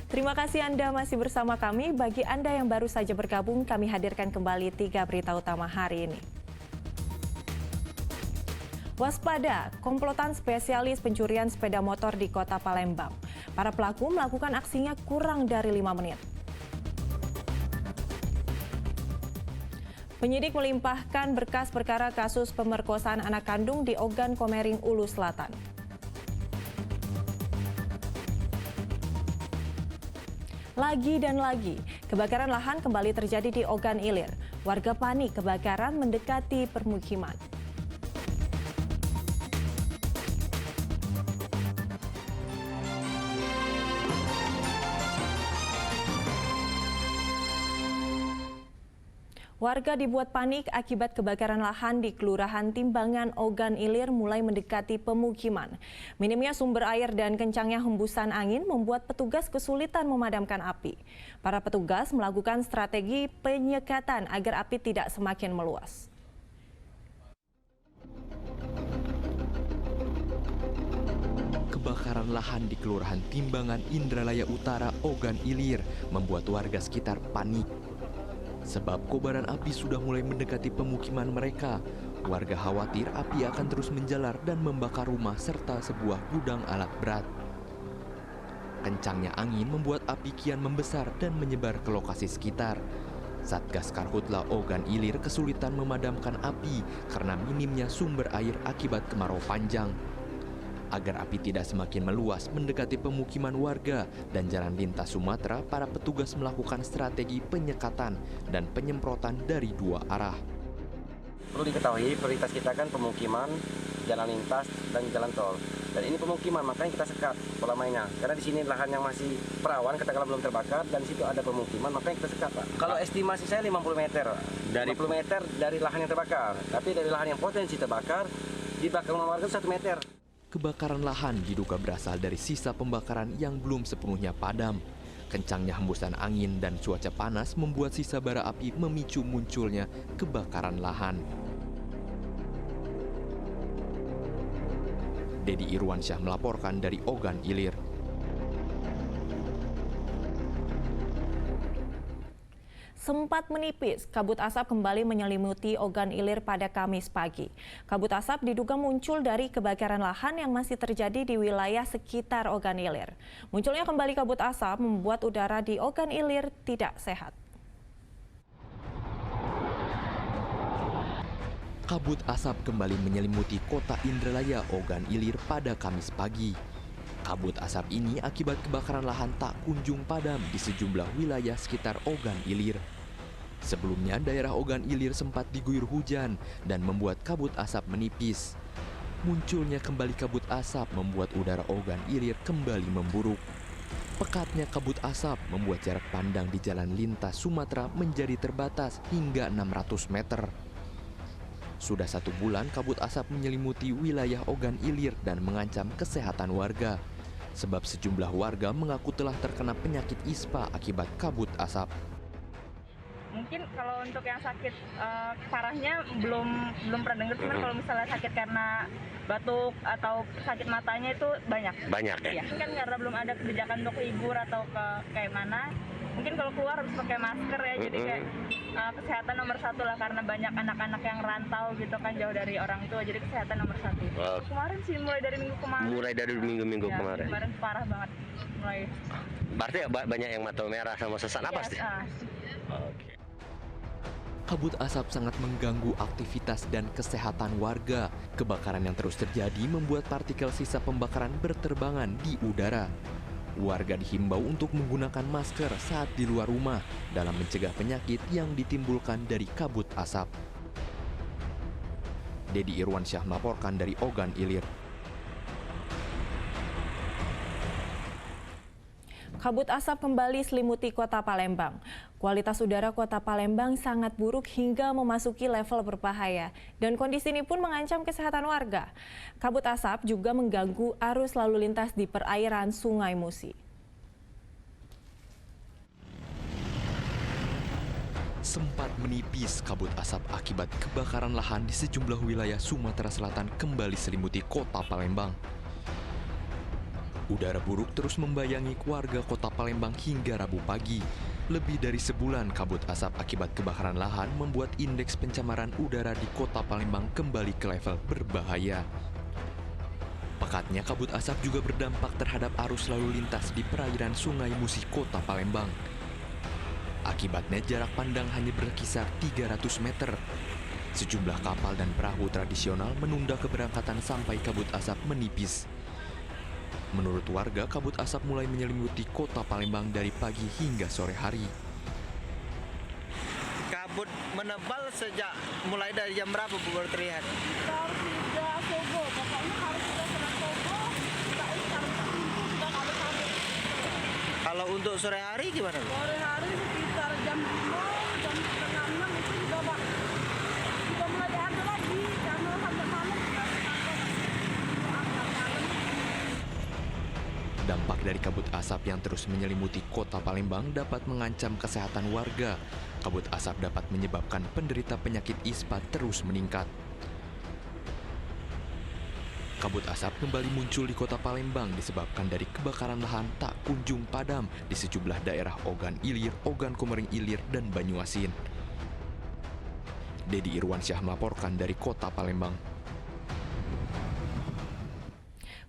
Terima kasih Anda masih bersama kami. Bagi Anda yang baru saja bergabung, kami hadirkan kembali 3 berita utama hari ini. Waspada, komplotan spesialis pencurian sepeda motor di Kota Palembang. Para pelaku melakukan aksinya kurang dari 5 menit. Penyidik melimpahkan berkas perkara kasus pemerkosaan anak kandung di Ogan Komering, Ulu Selatan. Lagi dan lagi, kebakaran lahan kembali terjadi di Ogan Ilir. Warga panik kebakaran mendekati permukiman. Warga dibuat panik akibat kebakaran lahan di Kelurahan Timbangan, Ogan Ilir mulai mendekati pemukiman. Minimnya sumber air dan kencangnya hembusan angin membuat petugas kesulitan memadamkan api. Para petugas melakukan strategi penyekatan agar api tidak semakin meluas. Kebakaran lahan di Kelurahan Timbangan, Indralaya Utara, Ogan Ilir membuat warga sekitar panik. Sebab kobaran api sudah mulai mendekati pemukiman mereka. Warga khawatir api akan terus menjalar dan membakar rumah serta sebuah gudang alat berat. Kencangnya angin membuat api kian membesar dan menyebar ke lokasi sekitar. Satgas Karhutla Ogan Ilir kesulitan memadamkan api karena minimnya sumber air akibat kemarau panjang. Agar api tidak semakin meluas mendekati pemukiman warga dan jalan lintas Sumatera, para petugas melakukan strategi penyekatan dan penyemprotan dari 2 arah. Perlu diketahui, prioritas kita kan pemukiman, jalan lintas, dan jalan tol. Dan ini pemukiman, makanya kita sekat pola mainnya. Karena di sini lahan yang masih perawan, katakanlah belum terbakar, dan di situ ada pemukiman, makanya kita sekat, Pak. Kalau estimasi saya 50 meter. Dari 50 meter dari lahan yang terbakar. Tapi dari lahan yang potensi terbakar, di belakang rumah warga 1 meter. Kebakaran lahan diduga berasal dari sisa pembakaran yang belum sepenuhnya padam. Kencangnya hembusan angin dan cuaca panas membuat sisa bara api memicu munculnya kebakaran lahan. Dedi Irwansyah melaporkan dari Ogan Ilir. Sempat menipis, kabut asap kembali menyelimuti Ogan Ilir pada Kamis pagi. Kabut asap diduga muncul dari kebakaran lahan yang masih terjadi di wilayah sekitar Ogan Ilir. Munculnya kembali kabut asap membuat udara di Ogan Ilir tidak sehat. Kabut asap kembali menyelimuti kota Indralaya, Ogan Ilir pada Kamis pagi. Kabut asap ini akibat kebakaran lahan tak kunjung padam di sejumlah wilayah sekitar Ogan Ilir. Sebelumnya daerah Ogan Ilir sempat diguyur hujan dan membuat kabut asap menipis. Munculnya kembali kabut asap membuat udara Ogan Ilir kembali memburuk. Pekatnya kabut asap membuat jarak pandang di jalan lintas Sumatera menjadi terbatas hingga 600 meter. Sudah 1 bulan kabut asap menyelimuti wilayah Ogan Ilir dan mengancam kesehatan warga. Sebab sejumlah warga mengaku telah terkena penyakit ispa akibat kabut asap. Mungkin kalau untuk yang sakit parahnya belum pernah dengar, cuman kalau misalnya sakit karena batuk atau sakit matanya itu banyak ya. Kan karena belum ada kebijakan untuk libur atau kayak mana, mungkin kalau keluar harus pakai masker ya. Jadi kayak kesehatan nomor 1 lah, karena banyak anak-anak yang rantau gitu kan, jauh dari orang tua, jadi kesehatan nomor 1. Kemarin sih mulai dari minggu kemarin. Minggu kemarin. Kemarin parah banget mulai. Berarti banyak yang mata merah sama sesak napas deh. Oke. Kabut asap sangat mengganggu aktivitas dan kesehatan warga. Kebakaran yang terus terjadi membuat partikel sisa pembakaran berterbangan di udara. Warga dihimbau untuk menggunakan masker saat di luar rumah dalam mencegah penyakit yang ditimbulkan dari kabut asap. Dedi Irwansyah melaporkan dari Ogan Ilir. Kabut asap kembali selimuti Kota Palembang. Kualitas udara Kota Palembang sangat buruk hingga memasuki level berbahaya. Dan kondisi ini pun mengancam kesehatan warga. Kabut asap juga mengganggu arus lalu lintas di perairan Sungai Musi. Sempat menipis, kabut asap akibat kebakaran lahan di sejumlah wilayah Sumatera Selatan kembali selimuti Kota Palembang. Udara buruk terus membayangi warga kota Palembang hingga Rabu pagi. Lebih dari sebulan kabut asap akibat kebakaran lahan membuat indeks pencemaran udara di kota Palembang kembali ke level berbahaya. Pekatnya kabut asap juga berdampak terhadap arus lalu lintas di perairan Sungai Musi kota Palembang. Akibatnya jarak pandang hanya berkisar 300 meter. Sejumlah kapal dan perahu tradisional menunda keberangkatan sampai kabut asap menipis. Menurut warga, kabut asap mulai menyelimuti kota Palembang dari pagi hingga sore hari. Kabut menebal sejak mulai dari jam berapa Bu baru terlihat? Sekitar 3 Sogo, pokoknya harus sudah setengah Sogo, kita sekarang pintu sudah kabut-kabut. Kalau untuk sore hari gimana Bu? Sore hari sekitar jam 5, jam setengah 6 itu sudah mulai ada lagi, karena sampai malam sudah agak malam. Dampak dari kabut asap yang terus menyelimuti kota Palembang dapat mengancam kesehatan warga. Kabut asap dapat menyebabkan penderita penyakit ISPA terus meningkat. Kabut asap kembali muncul di kota Palembang disebabkan dari kebakaran lahan tak kunjung padam di sejumlah daerah Ogan Ilir, Ogan Komering Ilir, dan Banyuasin. Dedi Irwansyah melaporkan dari kota Palembang.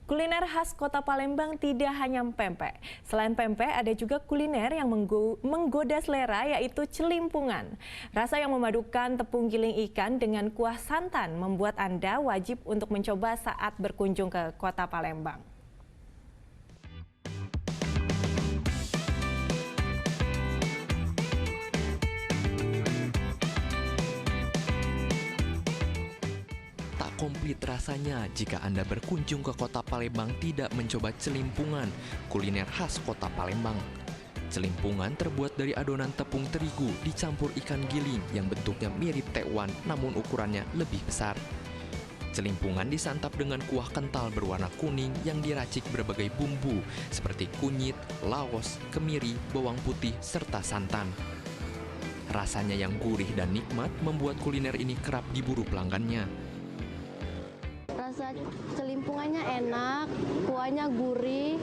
Kuliner khas kota Palembang tidak hanya pempek. Selain pempek, ada juga kuliner yang menggoda selera, yaitu celimpungan. Rasa yang memadukan tepung giling ikan dengan kuah santan membuat Anda wajib untuk mencoba saat berkunjung ke kota Palembang. Komplit rasanya jika Anda berkunjung ke kota Palembang tidak mencoba celimpungan, kuliner khas kota Palembang. Celimpungan terbuat dari adonan tepung terigu dicampur ikan giling yang bentuknya mirip tekwan namun ukurannya lebih besar. Celimpungan disantap dengan kuah kental berwarna kuning yang diracik berbagai bumbu seperti kunyit, laos, kemiri, bawang putih, serta santan. Rasanya yang gurih dan nikmat membuat kuliner ini kerap diburu pelanggannya. Rasa celimpungannya enak, kuahnya gurih,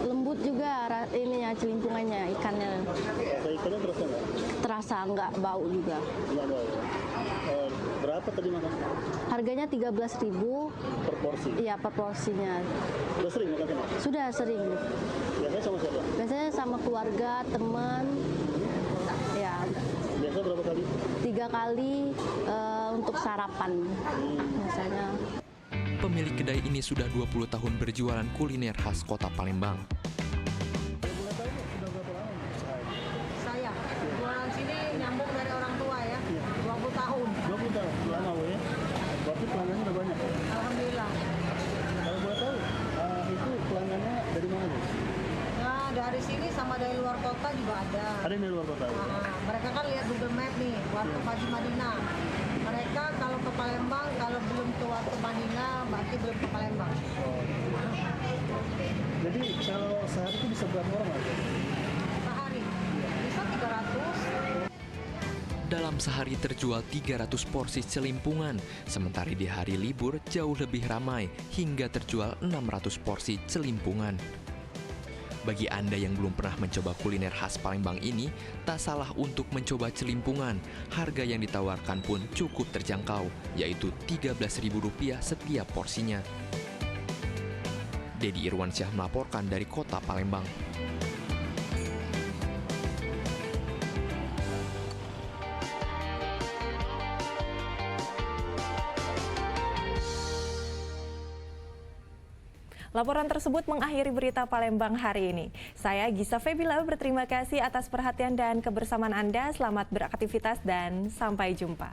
lembut juga ininya celimpungannya, ikannya. Ikannya terasa nggak? Terasa nggak bau juga. Nggak bau. Berapa tadi makan? Harganya 13.000 Per porsi? Iya, per porsinya. Sudah sering makan sana? Sudah sering. Biasanya sama siapa? Biasanya sama keluarga, teman. Ya. Biasa berapa kali? 3 kali untuk sarapan biasanya. Pemilik kedai ini sudah 20 tahun berjualan kuliner khas kota Palembang. Saya jualan sini nyambung dari orang tua ya, 20 tahun. 20 tahun, lama ya? Berarti pelanggannya udah banyak ya? Alhamdulillah. Kalau boleh tahu, itu pelanggannya dari mana Bu? Nah, dari sini sama dari luar kota juga ada. Ada yang dari luar kota? Nah, mereka kan lihat Google Map nih, Warteg Haji Madinah. Mereka kalau ke Palembang, kalau belum ke Warteg Madinah, berarti belum ke Palembang. Jadi kalau sehari itu bisa berapa orang aja? Sehari bisa 300. Dalam sehari terjual 300 porsi celimpungan, sementara di hari libur jauh lebih ramai hingga terjual 600 porsi celimpungan. Bagi Anda yang belum pernah mencoba kuliner khas Palembang ini, tak salah untuk mencoba celimpungan. Harga yang ditawarkan pun cukup terjangkau, yaitu Rp13.000 setiap porsinya. Dedi Irwansyah melaporkan dari kota Palembang. Laporan tersebut mengakhiri berita Palembang hari ini. Saya Gisa Febila berterima kasih atas perhatian dan kebersamaan Anda. Selamat beraktivitas dan sampai jumpa.